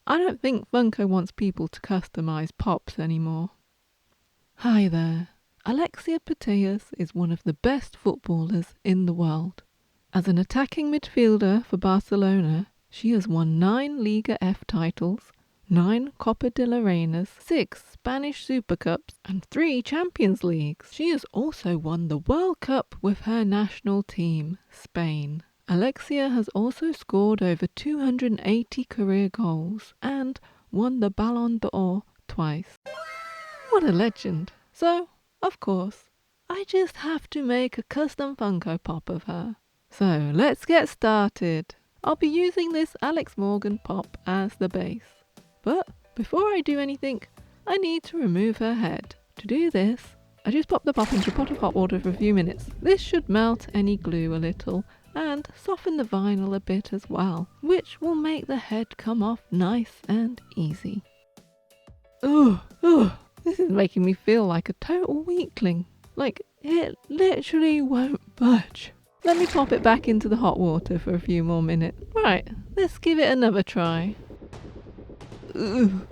I don't think Funko wants people to customize Pops anymore. Hi there. Alexia Putellas is one of the best footballers in the world. As an attacking midfielder for Barcelona, she has won 9 Liga F titles, 9 Copa de la Reinas, 6 Spanish Super Cups, and 3 Champions Leagues. She has also won the World Cup with her national team, Spain. Alexia has also scored over 280 career goals and won the Ballon d'Or twice. What a legend. So, of course, I just have to make a custom Funko Pop of her. So, let's get started. I'll be using this Alex Morgan Pop as the base. But before I do anything, I need to remove her head. To do this, I just pop the pop into a pot of hot water for a few minutes. This should melt any glue a little and soften the vinyl a bit as well, which will make the head come off nice and easy. This is making me feel like a total weakling. Like, it literally won't budge. Let me pop it back into the hot water for a few more minutes. Right, let's give it another try. Ugh.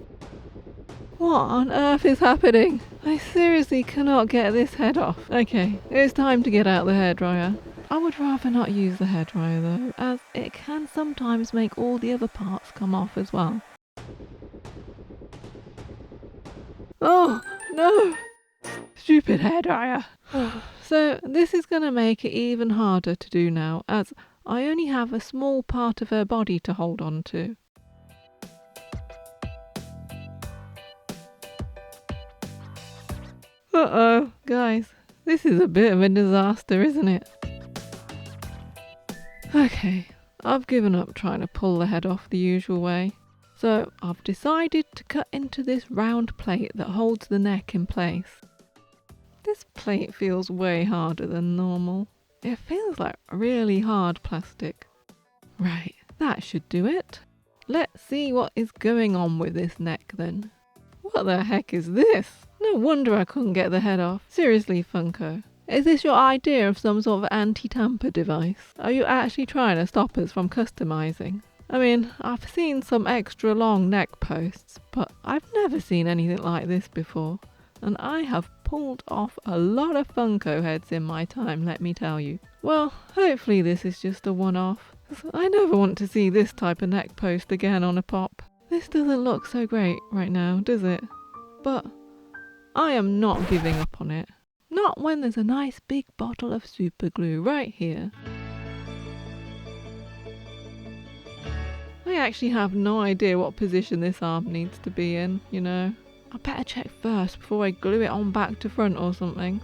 What on earth is happening? I seriously cannot get this head off. Okay, it's time to get out the hairdryer. I would rather not use the hairdryer though, as it can sometimes make all the other parts come off as well. Oh, no! Stupid hairdryer. So this is going to make it even harder to do now, as I only have a small part of her body to hold on to. Uh-oh, guys, this is a bit of a disaster, isn't it? Okay, I've given up trying to pull the head off the usual way. So I've decided to cut into this round plate that holds the neck in place. This plate feels way harder than normal. It feels like really hard plastic. Right, that should do it. Let's see what is going on with this neck then. What the heck is this? No wonder I couldn't get the head off. Seriously, Funko. Is this your idea of some sort of anti-tamper device? Are you actually trying to stop us from customizing? I mean, I've seen some extra long neck posts, but I've never seen anything like this before. And I have pulled off a lot of Funko heads in my time, let me tell you. Well, hopefully this is just a one-off. I never want to see this type of neck post again on a pop. This doesn't look so great right now, does it? But I am not giving up on it. Not when there's a nice big bottle of super glue right here. I actually have no idea what position this arm needs to be in, you know. I better check first before I glue it on back to front or something.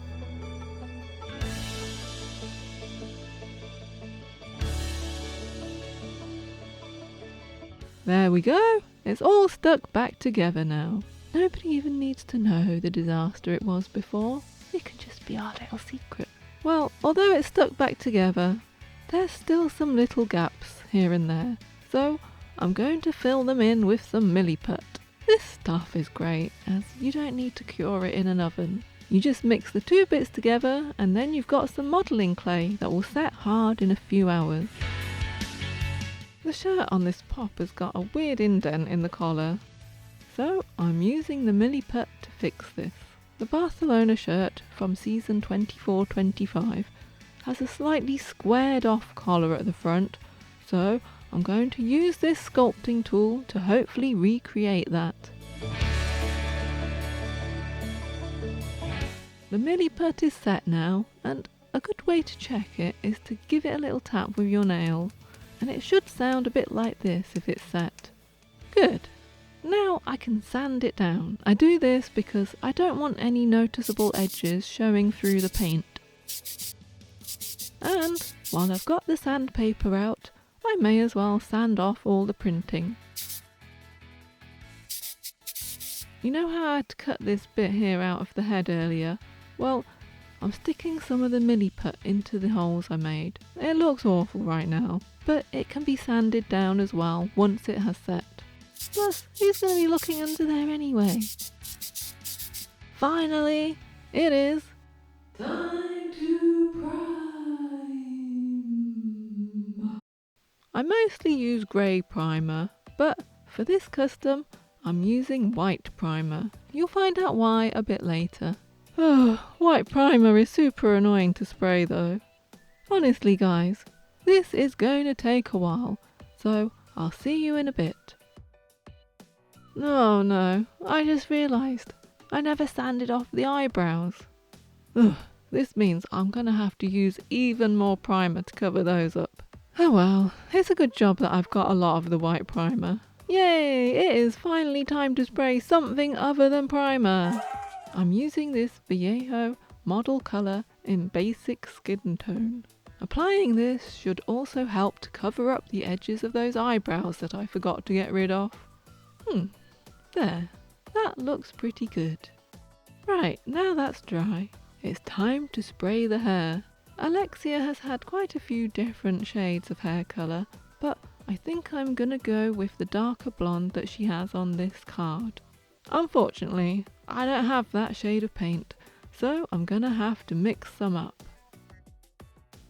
There we go. It's all stuck back together now. Nobody even needs to know the disaster it was before. It can just be our little secret. Well, although it's stuck back together, there's still some little gaps here and there. So I'm going to fill them in with some milliput. This stuff is great, as you don't need to cure it in an oven. You just mix the two bits together and then you've got some modelling clay that will set hard in a few hours. The shirt on this pop has got a weird indent in the collar, so I'm using the milliput to fix this. The Barcelona shirt from season 24-25 has a slightly squared off collar at the front, so I'm going to use this sculpting tool to hopefully recreate that. The milliput is set now, and a good way to check it is to give it a little tap with your nail, and it should sound a bit like this if it's set. Good. Now I can sand it down. I do this because I don't want any noticeable edges showing through the paint. And while I've got the sandpaper out, I may as well sand off all the printing. You know how I had to cut this bit here out of the head earlier? Well, I'm sticking some of the milliput into the holes I made. It looks awful right now, but it can be sanded down as well once it has set. Plus, who's going to be looking under there anyway? Finally, it is time to prime. I mostly use grey primer, but For this custom, I'm using white primer. You'll find out why a bit later. White primer is super annoying to spray though. Honestly guys, this is going to take a while, so I'll see you in a bit. Oh no, I just realised I never sanded off the eyebrows. This means I'm gonna have to use even more primer to cover those up. Oh well, it's a good job that I've got a lot of the white primer. Yay, it is finally time to spray something other than primer. I'm using this Vallejo model colour in basic skin tone. Applying this should also help to cover up the edges of those eyebrows that I forgot to get rid of. There, that looks pretty good. Right, now that's dry, it's time to spray the hair. Alexia has had quite a few different shades of hair colour, but I think I'm gonna go with the darker blonde that she has on this card. Unfortunately, I don't have that shade of paint, so I'm gonna have to mix some up.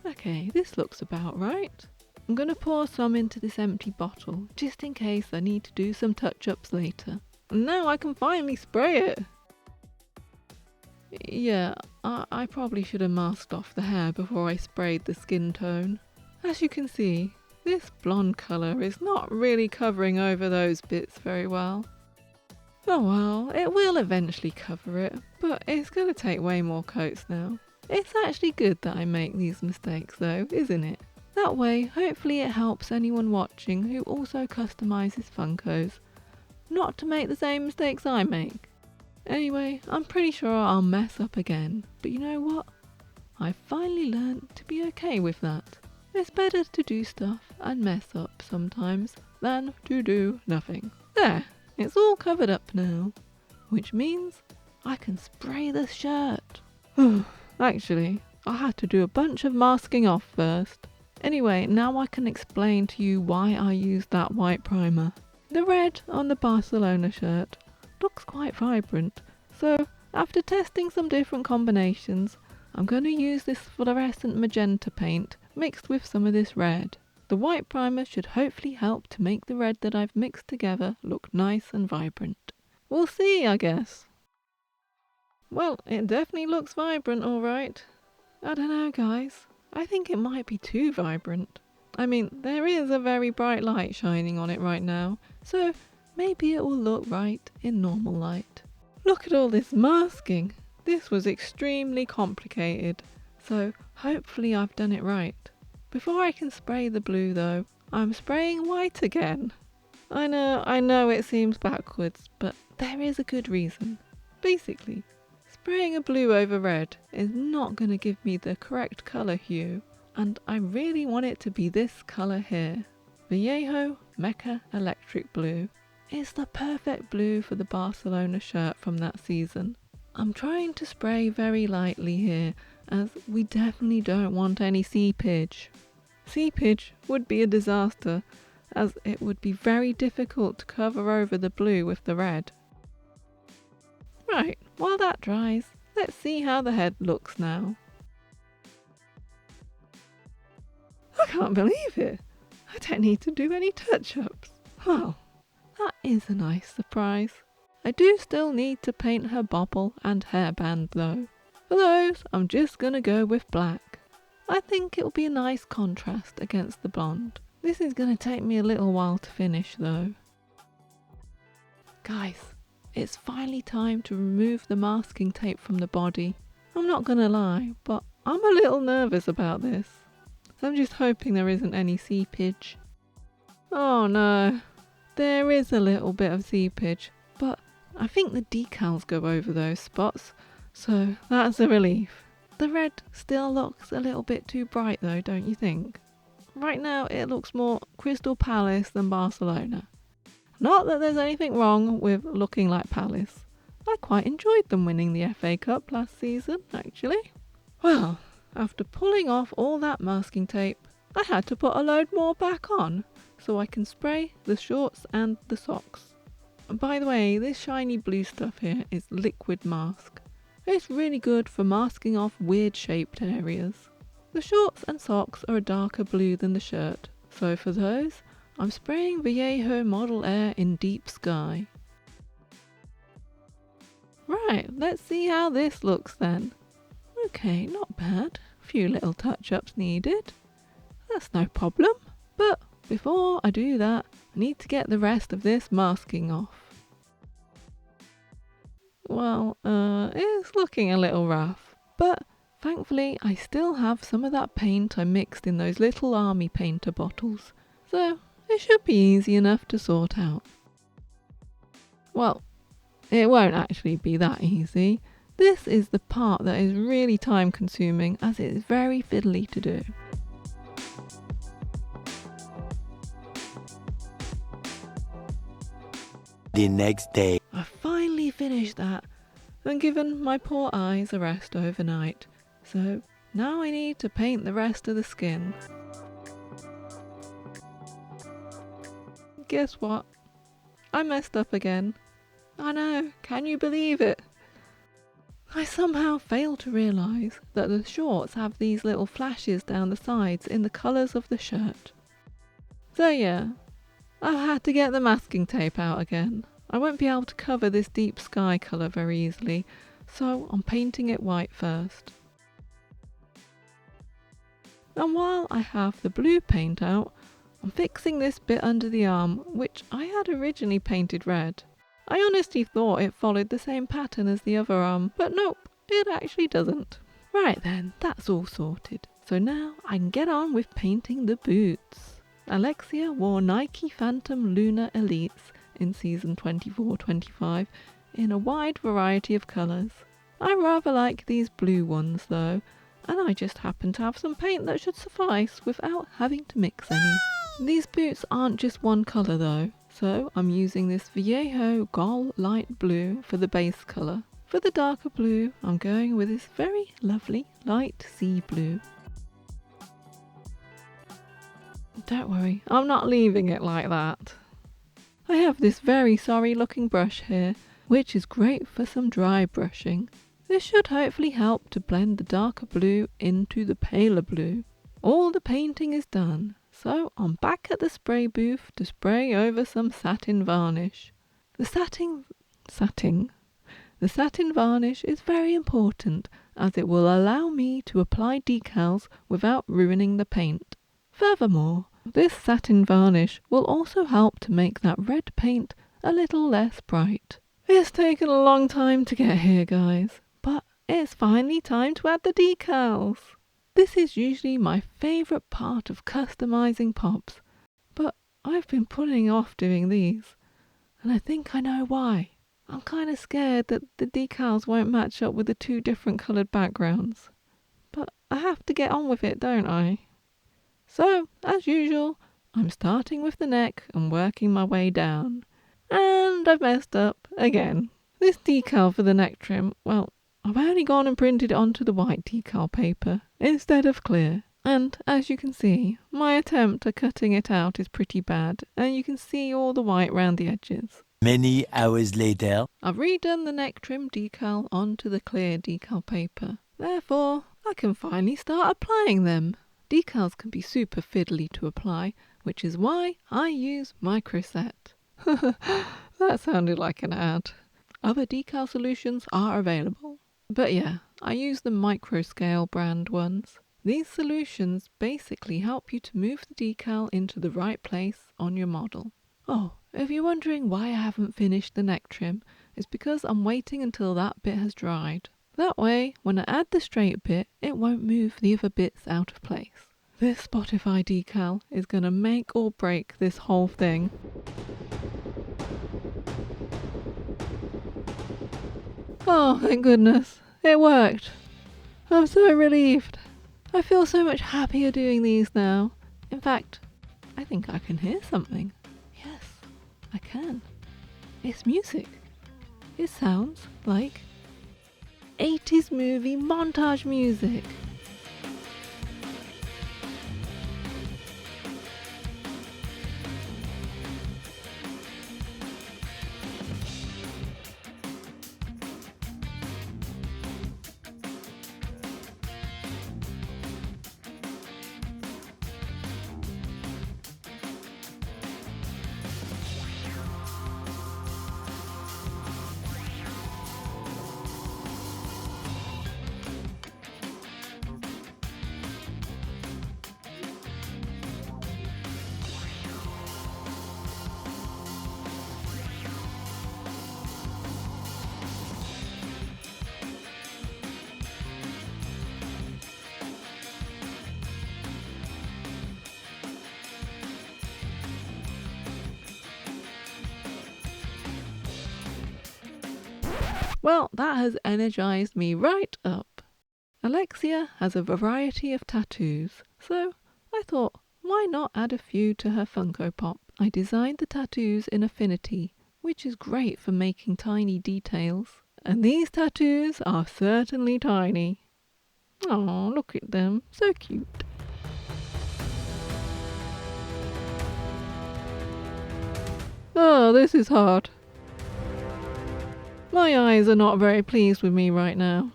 Okay, this looks about right. I'm gonna pour some into this empty bottle, just in case I need to do some touch-ups later. And now I can finally spray it! Yeah, I probably should have masked off the hair before I sprayed the skin tone. As you can see, this blonde colour is not really covering over those bits very well. Oh well, it will eventually cover it, but it's going to take way more coats now. It's actually good that I make these mistakes though, isn't it? That way, hopefully it helps anyone watching who also customises Funkos not to make the same mistakes I make. Anyway, I'm pretty sure I'll mess up again, but you know what? I finally learned to be okay with that. It's better to do stuff and mess up sometimes than to do nothing. There, it's all covered up now, which means I can spray the shirt. Actually, I had to do a bunch of masking off first. Anyway, now I can explain to you why I used that white primer. The red on the Barcelona shirt looks quite vibrant, so after testing some different combinations, I'm going to use this fluorescent magenta paint mixed with some of this red. The white primer should hopefully help to make the red that I've mixed together look nice and vibrant. We'll see, I guess. Well, it definitely looks vibrant, alright. I don't know, guys. I think it might be too vibrant. I mean, there is a very bright light shining on it right now, so maybe it will look right in normal light. Look at all this masking. This was extremely complicated, so hopefully I've done it right. Before I can spray the blue though, I'm spraying white again. I know it seems backwards, but there is a good reason. Basically, spraying a blue over red is not going to give me the correct colour hue, and I really want it to be this colour here. Vallejo Mecha Electric Blue. It's the perfect blue for the Barcelona shirt from that season. I'm trying to spray very lightly here, as we definitely don't want any seepage. Seepage would be a disaster, as it would be very difficult to cover over the blue with the red. Right, while that dries, let's see how the head looks now. I can't believe it! I don't need to do any touch-ups. Well, that is a nice surprise. I do still need to paint her bobble and hairband though. For those, I'm just gonna go with black. I think it'll be a nice contrast against the blonde. This is gonna take me a little while to finish though. Guys, it's finally time to remove the masking tape from the body. I'm not gonna lie, but I'm a little nervous about this. I'm just hoping there isn't any seepage. Oh no, there is a little bit of seepage, but I think the decals go over those spots, so that's a relief. The red still looks a little bit too bright though, don't you think? Right now it looks more Crystal Palace than Barcelona. Not that there's anything wrong with looking like Palace. I quite enjoyed them winning the FA Cup last season, actually. Well, after pulling off all that masking tape, I had to put a load more back on, so I can spray the shorts and the socks. By the way, this shiny blue stuff here is liquid mask. It's really good for masking off weird shaped areas. The shorts and socks are a darker blue than the shirt, so for those, I'm spraying Vallejo Model Air in Deep Sky. Right, let's see how this looks then. Okay, not bad. A few little touch-ups needed. That's no problem. But before I do that, I need to get the rest of this masking off. Well, it's looking a little rough, but thankfully I still have some of that paint I mixed in those little army painter bottles, so it should be easy enough to sort out. Well, it won't actually be that easy. This is the part that is really time consuming, as it is very fiddly to do. The next day. I finally finished that and given my poor eyes a rest overnight, so now I need to paint the rest of the skin. Guess what? I messed up again. I know, can you believe it? I somehow failed to realise that the shorts have these little flashes down the sides in the colours of the shirt. So yeah, I've had to get the masking tape out again. I won't be able to cover this deep sky colour very easily, so I'm painting it white first. And while I have the blue paint out, I'm fixing this bit under the arm, which I had originally painted red. I honestly thought it followed the same pattern as the other arm, but nope, it actually doesn't. Right then, that's all sorted. So now I can get on with painting the boots. Alexia wore Nike Phantom Lunar Elites in season 24-25 in a wide variety of colours. I rather like these blue ones though, and I just happen to have some paint that should suffice without having to mix any. These boots aren't just one colour though, so I'm using this Vallejo Gol Light Blue for the base colour. For the darker blue, I'm going with this very lovely light sea blue. Don't worry, I'm not leaving it like that. I have this very sorry looking brush here, which is great for some dry brushing. This should hopefully help to blend the darker blue into the paler blue. All the painting is done, so I'm back at the spray booth to spray over some satin varnish. The satin varnish is very important as it will allow me to apply decals without ruining the paint. Furthermore, this satin varnish will also help to make that red paint a little less bright. It's taken a long time to get here, guys, but it's finally time to add the decals. This is usually my favourite part of customising pops, but I've been putting off doing these, and I think I know why. I'm kind of scared that the decals won't match up with the two different coloured backgrounds, but I have to get on with it, don't I? So, as usual, I'm starting with the neck and working my way down. And I've messed up again. This decal for the neck trim, well, I've only gone and printed it onto the white decal paper instead of clear. And as you can see, my attempt at cutting it out is pretty bad, and you can see all the white round the edges. Many hours later. I've redone the neck trim decal onto the clear decal paper. Therefore, I can finally start applying them. Decals can be super fiddly to apply, which is why I use Microset. That sounded like an ad. Other decal solutions are available. But yeah, I use the Microscale brand ones. These solutions basically help you to move the decal into the right place on your model. Oh, if you're wondering why I haven't finished the neck trim, it's because I'm waiting until that bit has dried. That way, when I add the straight bit, it won't move the other bits out of place. This Spotify decal is going to make or break this whole thing. Oh, thank goodness. It worked. I'm so relieved. I feel so much happier doing these now. In fact, I think I can hear something. Yes, I can. It's music. It sounds like 80s movie montage music. Well, that has energized me right up. Alexia has a variety of tattoos, so I thought, why not add a few to her Funko Pop? I designed the tattoos in Affinity, which is great for making tiny details. And these tattoos are certainly tiny. Oh, look at them, so cute. Oh, this is hard. My eyes are not very pleased with me right now.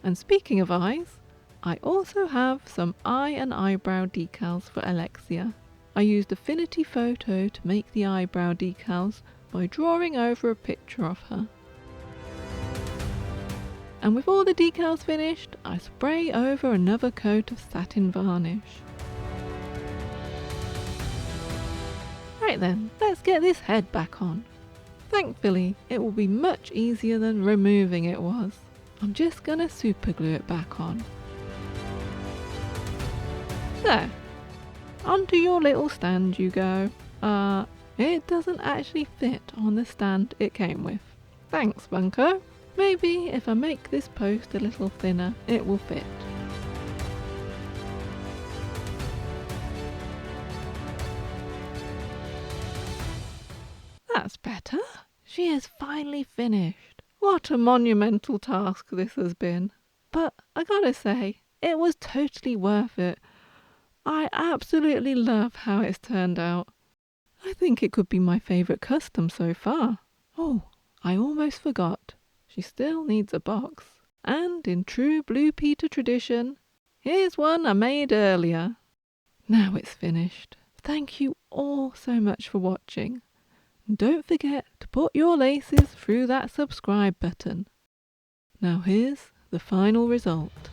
And speaking of eyes, I also have some eye and eyebrow decals for Alexia. I used Affinity Photo to make the eyebrow decals by drawing over a picture of her. And with all the decals finished, I spray over another coat of satin varnish. Right then, let's get this head back on. Thankfully, it will be much easier than removing it was. I'm just gonna super glue it back on. There. Onto your little stand you go. It doesn't actually fit on the stand it came with. Thanks, Funko. Maybe if I make this post a little thinner, it will fit. That's better. She is finally finished. What a monumental task this has been. But I gotta say, it was totally worth it. I absolutely love how it's turned out. I think it could be my favourite custom so far. Oh, I almost forgot. She still needs a box. And in true Blue Peter tradition, here's one I made earlier. Now it's finished. Thank you all so much for watching. And don't forget to put your laces through that subscribe button. Now here's the final result.